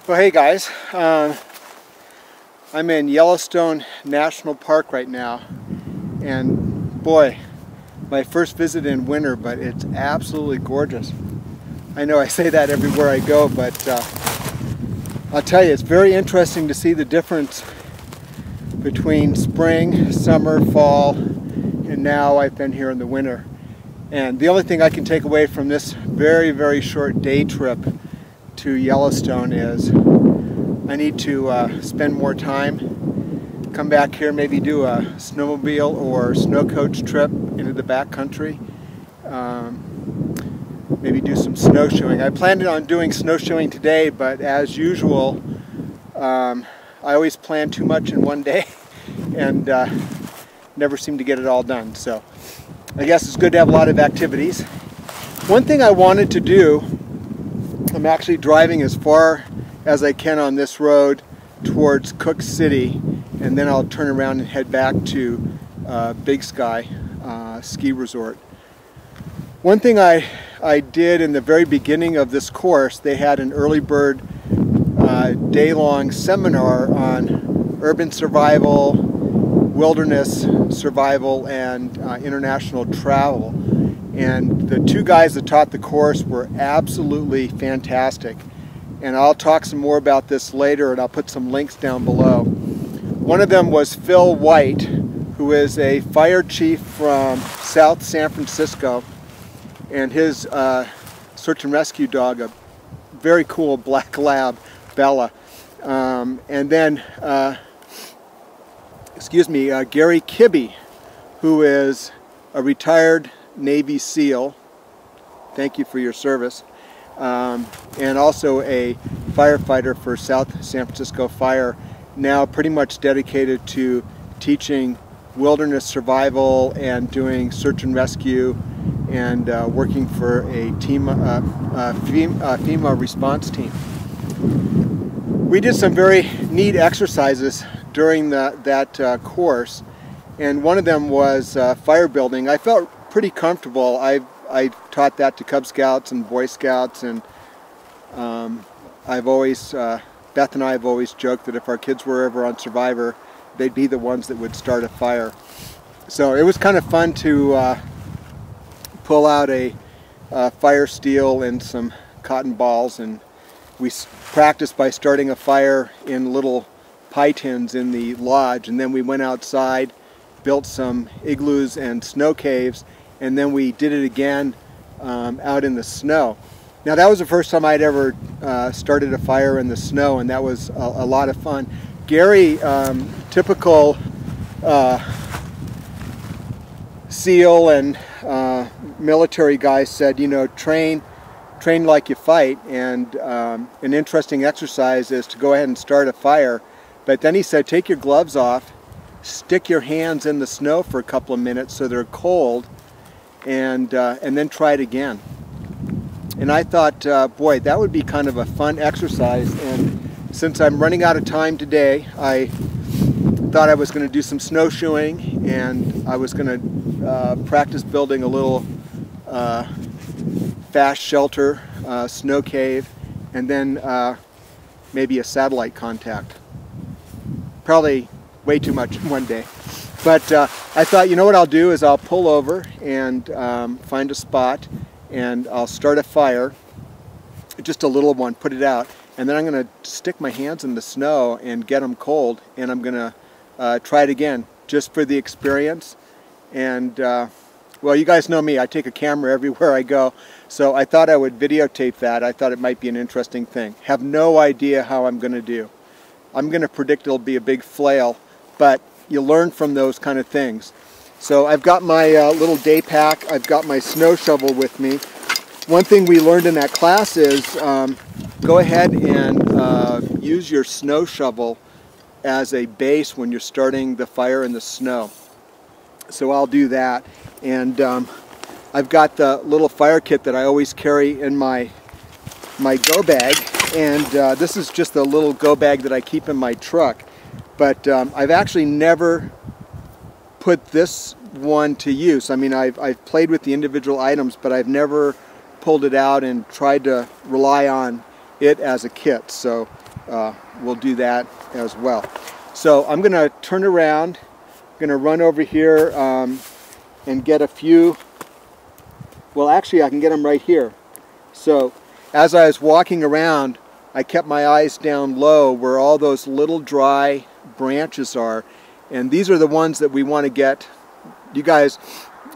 Well, hey guys, I'm in Yellowstone National Park right now, and boy, my first visit in winter, but it's absolutely gorgeous. I know I say that everywhere I go, but I'll tell you, it's very interesting to see the difference between spring, summer, fall, and now I've been here in the winter. And the only thing I can take away from this very, very short day trip to Yellowstone is I need to spend more time, come back here, maybe do a snowmobile or snow coach trip into the backcountry, maybe do some snowshoeing. I planned on doing snowshoeing today, but as usual, I always plan too much in one day and never seem to get it all done. So I guess it's good to have a lot of activities. One thing I wanted to do, I'm actually driving as far as I can on this road towards Cook City, and then I'll turn around and head back to Big Sky ski resort. One thing I did in the very beginning of this course, they had an early bird day-long seminar on urban survival, wilderness survival, and international travel. And the two guys that taught the course were absolutely fantastic. And I'll talk some more about this later, and I'll put some links down below. One of them was Phil White, who is a fire chief from South San Francisco, and his search and rescue dog, a very cool black lab, Bella. And then, Gary Kibbe, who is a retired Navy SEAL. Thank you for your service. And also a firefighter for South San Francisco Fire, now pretty much dedicated to teaching wilderness survival and doing search and rescue and working for a team, FEMA response team. We did some very neat exercises during that course, and one of them was fire building. I felt pretty comfortable. I taught that to Cub Scouts and Boy Scouts, and I've always, Beth and I have always joked that if our kids were ever on Survivor, they'd be the ones that would start a fire. So it was kind of fun to pull out a fire steel and some cotton balls, and we practiced by starting a fire in little pie tins in the lodge, and then we went outside, built some igloos and snow caves, and then we did it again out in the snow. Now that was the first time I'd ever started a fire in the snow, and that was a lot of fun. Gary, typical SEAL and military guy, said, you know, train like you fight, and an interesting exercise is to go ahead and start a fire. But then he said, take your gloves off, stick your hands in the snow for a couple of minutes so they're cold, and then try it again. And I thought, boy, that would be kind of a fun exercise. And since I'm running out of time today, I thought I was going to do some snowshoeing, and I was going to practice building a little fast shelter, snow cave, and then maybe a satellite contact. Probably way too much in one day. But I thought, you know what I'll do is I'll pull over and find a spot, and I'll start a fire, just a little one, put it out, and then I'm going to stick my hands in the snow and get them cold, and I'm going to try it again, just for the experience. And well, you guys know me, I take a camera everywhere I go, so I thought I would videotape that. I thought it might be an interesting thing. Have no idea how I'm going to do. I'm going to predict it'll be a big flail, but you learn from those kind of things. So I've got my little day pack, I've got my snow shovel with me. One thing we learned in that class is go ahead and use your snow shovel as a base when you're starting the fire in the snow. So I'll do that. And I've got the little fire kit that I always carry in my go bag, and this is just a little go bag that I keep in my truck. But I've actually never put this one to use. I mean, I've played with the individual items, but I've never pulled it out and tried to rely on it as a kit. So we'll do that as well. So I'm going to turn around, I'm going to run over here and get a few. Well, actually I can get them right here. So as I was walking around, I kept my eyes down low where all those little dry branches are, and these are the ones that we want to get. You guys,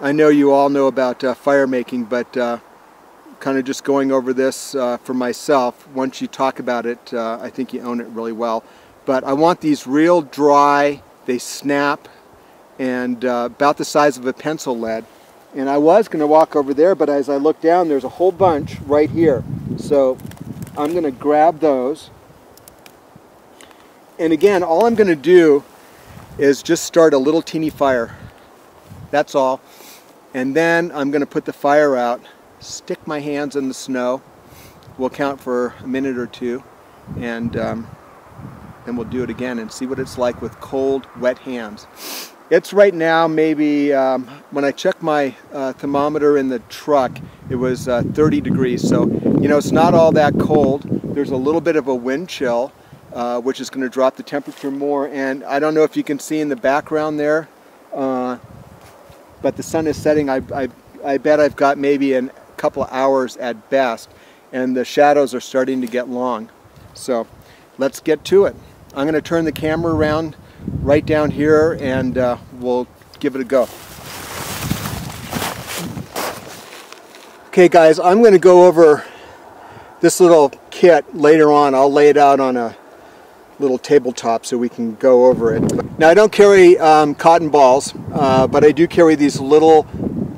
I know you all know about fire making, but kind of just going over this for myself. Once you talk about it, I think you own it really well. But I want these real dry, they snap, and about the size of a pencil lead. And I was going to walk over there, but as I look down, there's a whole bunch right here. So I'm going to grab those. And again, all I'm going to do is just start a little teeny fire. That's all. And then I'm going to put the fire out, stick my hands in the snow. We'll count for a minute or two, and then we'll do it again and see what it's like with cold, wet hands. It's right now maybe, when I checked my thermometer in the truck, it was 30 degrees. So, you know, it's not all that cold. There's a little bit of a wind chill, which is going to drop the temperature more. And I don't know if you can see in the background there, but the sun is setting. I bet I've got maybe a couple of hours at best, and the shadows are starting to get long. So let's get to it. I'm going to turn the camera around right down here, and we'll give it a go. Okay guys, I'm going to go over this little kit later on. I'll lay it out on a little tabletop so we can go over it. Now I don't carry cotton balls, but I do carry these little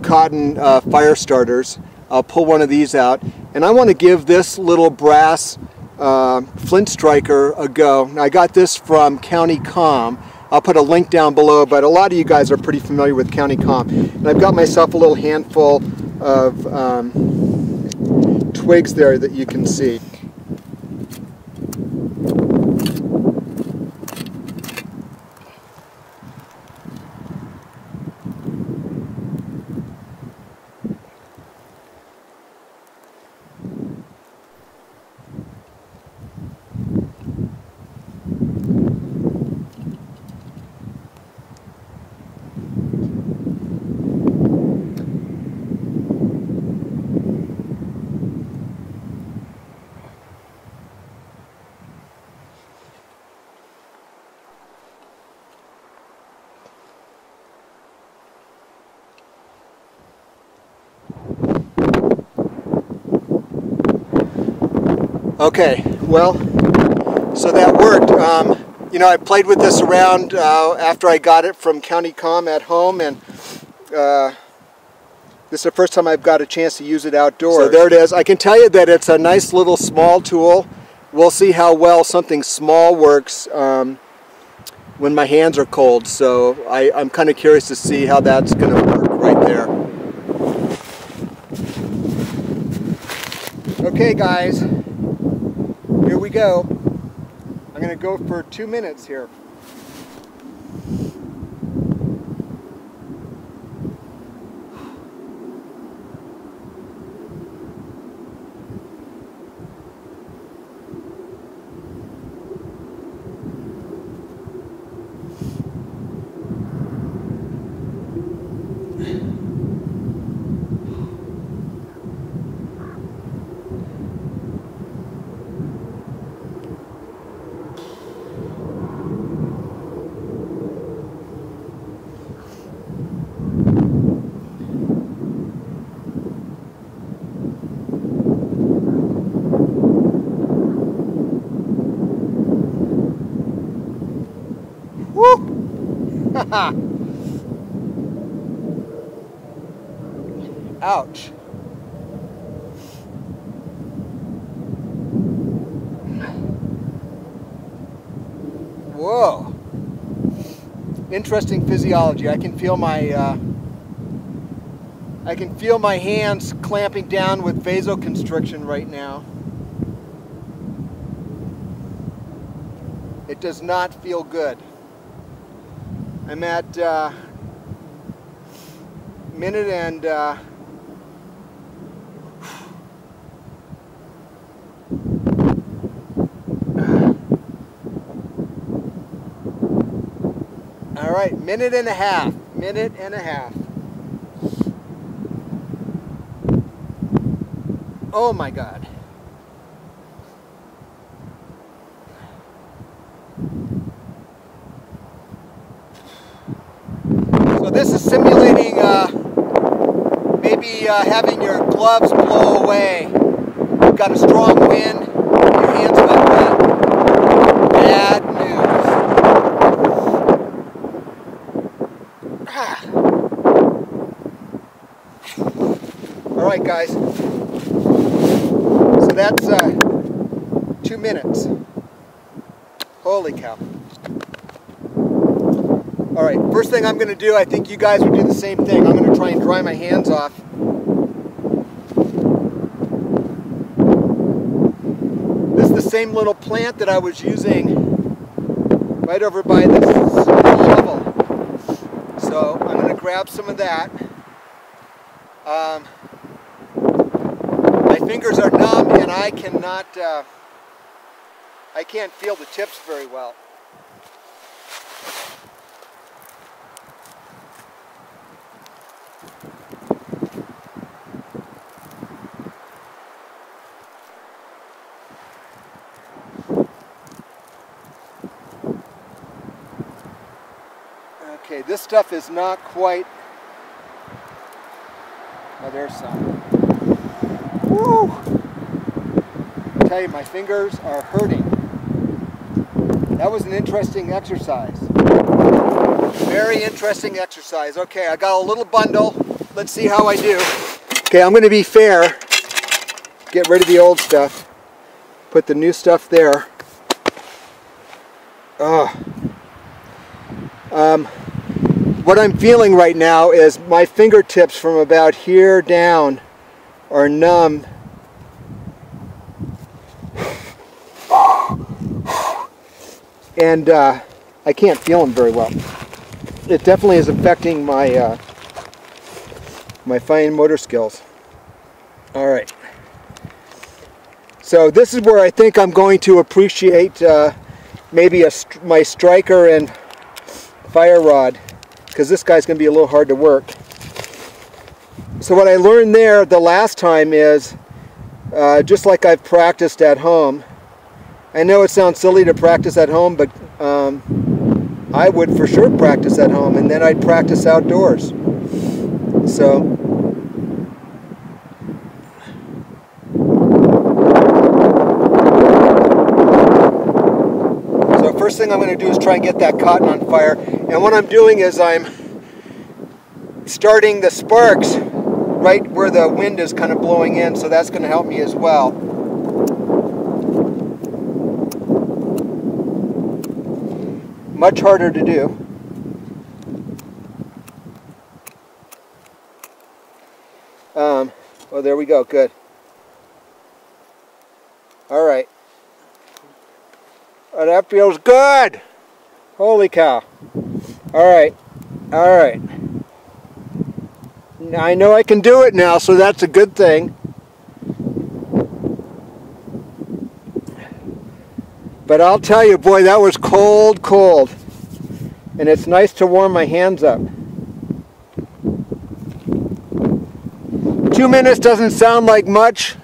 cotton fire starters. I'll pull one of these out, and I want to give this little brass flint striker a go. Now, I got this from Comm. I'll put a link down below, but a lot of you guys are pretty familiar with Comm. And I've got myself a little handful of twigs there that you can see. Okay, well, so that worked. You know, I played with this around after I got it from Comm at home, and this is the first time I've got a chance to use it outdoors. So there it is. I can tell you that it's a nice little small tool. We'll see how well something small works when my hands are cold. So I'm kind of curious to see how that's going to work right there. Okay guys, here we go. I'm going to go for 2 minutes here. Ouch. Whoa. Interesting physiology. I can feel my hands clamping down with vasoconstriction right now. It does not feel good. I'm at minute and All right, minute and a half. Minute and a half. Oh my God. So this is simulating maybe having your gloves blow away. You've got a strong wind, your hands got wet. Bad news. All right, guys. So that's 2 minutes. Holy cow. All right, first thing I'm going to do, I think you guys would do the same thing. I'm going to try and dry my hands off. This is the same little plant that I was using right over by this shovel. So I'm going to grab some of that. My fingers are numb and I can't feel the tips very well. Okay, this stuff is not quite... Oh, there's some. Woo! I tell you, my fingers are hurting. That was an interesting exercise. Very interesting exercise. Okay, I got a little bundle. Let's see how I do. Okay, I'm going to be fair. Get rid of the old stuff. Put the new stuff there. What I'm feeling right now is my fingertips from about here down are numb. And I can't feel them very well. It definitely is affecting my my fine motor skills. All right. So this is where I think I'm going to appreciate maybe my striker and fire rod, because this guy's going to be a little hard to work. So what I learned there the last time is, just like I've practiced at home, I know it sounds silly to practice at home, but I would for sure practice at home, and then I'd practice outdoors. So first thing I'm going to do is try and get that cotton on fire, and what I'm doing is I'm starting the sparks right where the wind is kind of blowing in, so that's going to help me as well. Much harder to do. Oh, there we go, good. All right. Oh, that feels good. Holy cow. All right. All right. I know I can do it now, so that's a good thing. But I'll tell you, boy, that was cold, cold. And it's nice to warm my hands up. 2 minutes doesn't sound like much.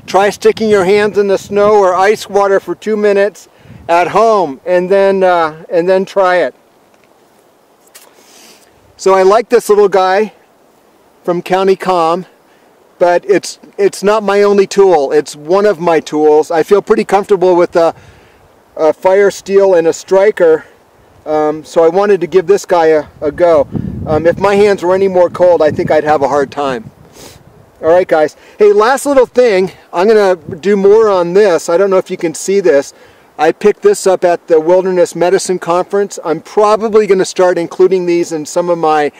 Try sticking your hands in the snow or ice water for 2 minutes at home, and then try it. So I like this little guy from County Comm, but it's not my only tool. It's one of my tools. I feel pretty comfortable with a fire steel and a striker, so I wanted to give this guy a go. If my hands were any more cold, I think I'd have a hard time. Alright guys, hey, last little thing, I'm going to do more on this. I don't know if you can see this. I picked this up at the Wilderness Medicine Conference. I'm probably going to start including these in some of my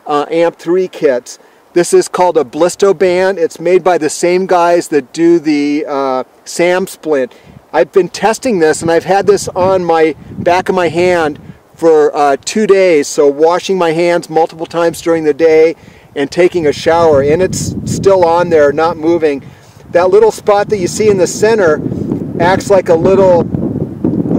AMP3 kits. This is called a blisto band. It's made by the same guys that do the SAM splint. I've been testing this, and I've had this on my back of my hand for 2 days, so washing my hands multiple times during the day and taking a shower, and it's still on there, not moving. That little spot that you see in the center acts like a little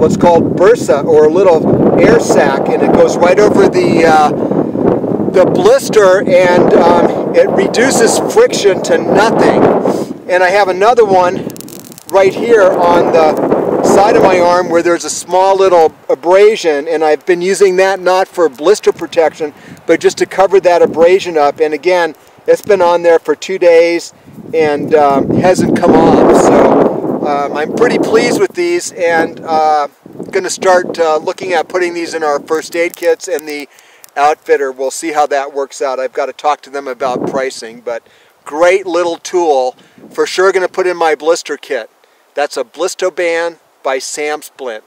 what's called bursa, or a little air sac, and it goes right over the blister, and it reduces friction to nothing. And I have another one right here on the side of my arm where there's a small little abrasion, and I've been using that not for blister protection, but just to cover that abrasion up. And again, it's been on there for 2 days and hasn't come off. So I'm pretty pleased with these, and going to start looking at putting these in our first aid kits, and the outfitter, we'll see how that works out. I've got to talk to them about pricing, but great little tool. For sure going to put in my blister kit. That's a Blisto-Band by Sam Splint.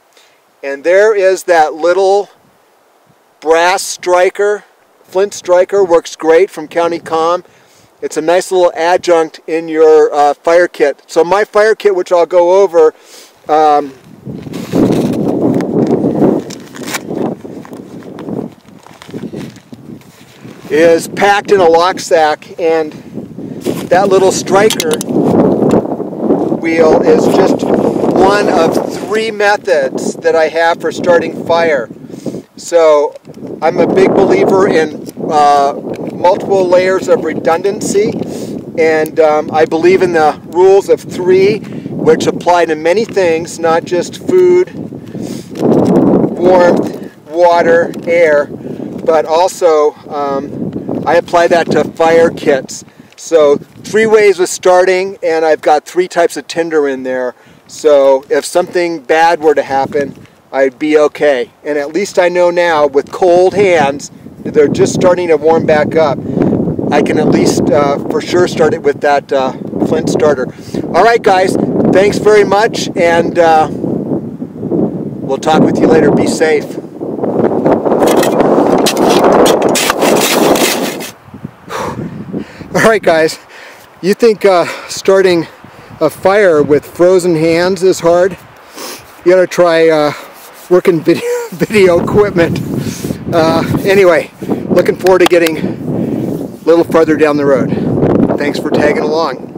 And there is that little brass striker, flint striker, works great from County Comm. It's a nice little adjunct in your fire kit. So my fire kit, which I'll go over, is packed in a lock sack, and that little striker wheel is just one of 3 methods that I have for starting fire. So I'm a big believer in multiple layers of redundancy, and I believe in the rules of 3, which apply to many things, not just food, warmth, water, air, but also I apply that to fire kits. So 3 ways of starting, and I've got 3 types of tinder in there. So if something bad were to happen, I'd be okay. And at least I know now, with cold hands, they're just starting to warm back up, I can at least for sure start it with that flint starter. All right, guys, thanks very much, and we'll talk with you later. Be safe. All right, guys, you think starting a fire with frozen hands is hard? You gotta try working video equipment. Anyway, looking forward to getting a little farther down the road. Thanks for tagging along.